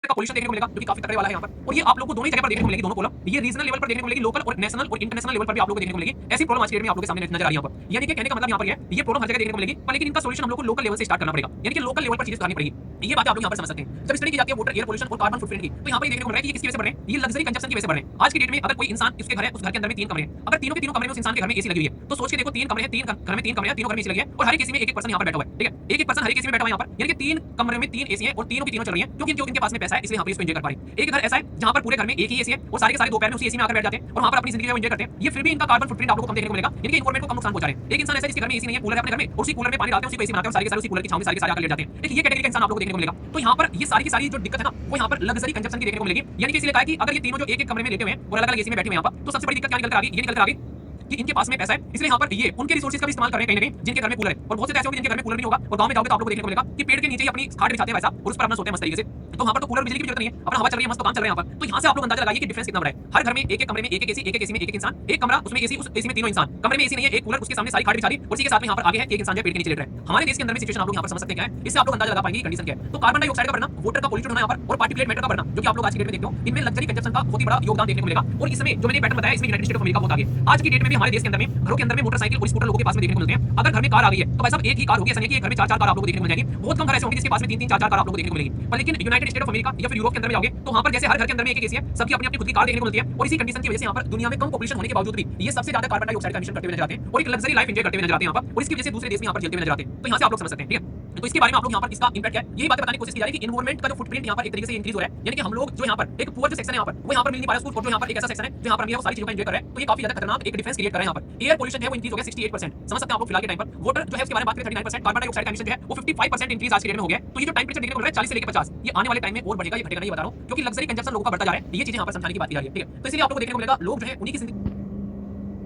का पोल्यूशन देखने को मिलेगा जो कि काफी खतरे वाला है यहाँ पर। और ये आप लोगों को दोनों ही जगह पर देखने को मिलेगी, दोनों प्रॉब्लम ये रीजनल लेवल पर देखने को मिलेगी, लोकल और नेशनल और इंटरनेशनल लेवल पर भी आप लोगों को देखने को मिलेगी। ऐसी प्रॉब्लम आज के डेट में आप लोगों के सामने नजर आ रही है यहाँ पर। यानी कि कहने का मतलब यहाँ पर ये प्रॉब्लम हर जगह देखने को मिलेगी, पर लेकिन इनका सोल्यूशन हम लोग को लोकल लेवल से स्टार्ट करना पड़ेगा, यानी कि लोकल लेवल पर चीजें करनी पड़ेगी। ये बात आप लोग यहाँ पर समझ सकते हैं। जब स्टडी की जाती है वाटर एयर पोल्यूशन और कार्बन फुटप्रिंट की, तो यहाँ पर देखने को मिल रहा है कि ये किसकी वजह से बढ़ रहे हैं, ये लग्जरी कंजप्शन की वजह से बढ़ रहे हैं। आज की डेट में अगर कोई इंसान उसके घर है, उस घर के अंदर में 3 कमरे हैं, अगर तीनों के तीनों कमरे में उस इंसान के घर में एसी लगी हुई है, तो सोच के देखो 3 कमरे हैं, 3 घर में 3 कमरे हैं, तीनों घर में एसी लगी है और हर एक एसी में एक पर्सन यहाँ पर बैठा हुआ है। ठीक है, एक पर्सन हर एक एसी में बैठा हुआ है यहाँ पर, यानी कि 3 कमरे में 3 एसी है और तीनों की तीनों चल रही है क्योंकि इनके पास में पैसा है, इसलिए यहाँ पर इसको एंजॉय कर पा रहे हैं। एक घर ऐसा है जहाँ पर पूरे घर में एक ही एसी है और सारे के सारे दोपहर में उसी एसी में आकर बैठ जाते हैं और वहाँ पर अपनी जिंदगी को एंजॉय करते हैं। ये फिर भी इनका कार्बन फुटप्रिंट आप लोगों को कम देखने को मिलेगा, यानी कि इन्वायरमेंट को कम नुकसान पहुंचा रहे हैं। एक इंसान ऐसा जिसके घर में एसी नहीं है, कूलर है अपने घर में, उसी कूलर में पानी डालते हैं, उसी को एसी बनाते हैं, सारे के सारे उसी कूलर की छांव में सारे के सारे आकर लेट जाते हैं। ये कैटेगरी का इंसान आप लोगों को देखने को मिलेगा। तो यहाँ पर ये सारी की सारी जो दिक्कत है ना, वो यहाँ पर लग्जरी कंजप्शन की देखने को मिलेगी। यानी कि इसलिए कहा कि अगर ये तीनों जो एक एक कमरे में लेटे हुए हैं और अलग अलग एसी में बैठे हुए हैं यहाँ पर, तो सबसे बड़ी दिक्कत क्या निकल कर आ गई, ये निकल कर आ गई कि इनके पास में पैसा है, इसलिए यहाँ पर ये उनके रिसोर्सेज का भी इस्तेमाल कर रहे हैं कहीं ना कहीं, जिनके घर में कूलर है। और बहुत से ऐसे होंगे जिनके घर में कूलर नहीं होगा और गांव में जाओगे तो आप लोगों को देखने को मिलेगा कि पेड़ के नीचे ही अपनी खाट बिछाते हैं भाई साहब और उस पर अपना सोते हैं मस्त तरीके से। तो वहाँ पर तो कूलर बिजली की भी जरूरत नहीं है, अपना हवा चल रही है, मस्त काम चल रहा है यहाँ पर। तो यहाँ से आप लोग अंदाजा लगाइए कि डिफरेंस कितना बड़ा है। हर घर में एक एक कमरे में एक एक एसी में एक इंसान, एक कमरा उसमें एसी, उस एसी में तीनों इंसान, कमरे में एसी नहीं है, एक कूलर, उसके सामने सारी खाट बिछा दी और उसी के साथ में यहाँ पर आगे है एक इंसान जो पेड़ के नीचे लेट रहा है। हमारे देश के अंदर में सिचुएशन आप लोग यहाँ पर समझ सकते हैं क्या है, इससे आप लोग अंदाजा लगा पाएंगे कंडीशन क्या है। तो कार्बन डाइऑक्साइड का बढ़ना, वाटर का पोल्यूशन होना यहाँ पर और पार्टिकुलेट मैटर का बढ़ना, जो कि आप लोग आज की डेट में देखते हो, इनमें लग्जरी कंजप्शन का बहुत ही बड़ा योगदान देखने को मिलेगा। और इसमें जो मैंने पैटर्न बताया, इसमें यूनाइटेड स्टेट ऑफ अमेरिका बहुत आगे। आज की डेट में भी हमारे देश के अंदर में घरों के अंदर में मोटरसाइकिल और स्कूटर लोगों के पास में देखने को मिलते हैं। अगर घर में कार आ गई है तो भाई साहब एक ही कार होगी, ऐसा नहीं कि एक घर में 4-4 कार आप लोगों को देखने को मिल जाएगी। बहुत कम घर ऐसे होंगे जिसके पास में 3-3 4-4 कार आप लोगों को देखने को मिलेगी। पर लेकिन यूनाइटेड स्टेट ऑफ अमेरिका या फिर यूरोप के अंदर में जाओगे तो वहां पर जैसे हर घर के अंदर में एक एसी है, सबकी अपनी अपनी खुद की कार देखने को मिलती है। और इसी कंडीशन की वजह से यहाँ पर दुनिया में कम पॉपुलेशन होने के बावजूद भी ये सबसे ज्यादा कार्बन डाइऑक्साइड का एमिशन करते हुए नजर आते हैं और एक लग्जरी लाइफ एंजॉय करते हुए नजर आते हैं यहाँ पर। और इसकी वजह से दूसरे देश में यहाँ पर चलते हुए नजर आते हैं। तो यहाँ से आप लोग समझ सकते हैं, ठीक है। तो इसके बारे में आप लोग यहाँ पर इसका इंपैक्ट क्या है, यही बातें बताने की कोशिश की जा रही है कि एनवायरमेंट का जो फुटप्रिंट यहाँ पर एक तरीके से इंक्रीज हो रहा है। यानी कि हम लोग जो यहाँ पर एक पुअर जो सेक्शन है यहाँ पर वो यहाँ पर मिल नहीं पा रहा है, और जो यहाँ पर एक ऐसा सेक्शन है जो यहाँ पर हम ये सारी चीजों का एंजॉय कर रहे हैं। तो ये काफी ज्यादा खतरनाक एक डिफरेंस क्रिएट कर रहा है। यहाँ पर एयर पोल्यूशन है वो इंक्रीज हो गया 68%, समझ सकते हैं आप लोग फिलहाल के टाइम पर। वाटर जो है उसके बारे में बात करें 39%, कार्बन डाइऑक्साइड का एमिशन जो है वो 55% इंक्रीज आज के डेट में हो गया। तो ये जो टाइम पीरियड देखने को मिल रहा है 40 से लेकर 50, ये आने वाले टाइम में और बढ़ेगा, ये घटेगा नहीं बता रहा हूँ, क्योंकि लग्जरी कंजप्शन लोगों का बढ़ता जा रहा है। ये चीजें यहाँ पर समझाने की बात की जा रही है, ठीक है। तो इसलिए आप लोगों को देखने को मिलेगा लोग जो है उन्हीं की जिंदगी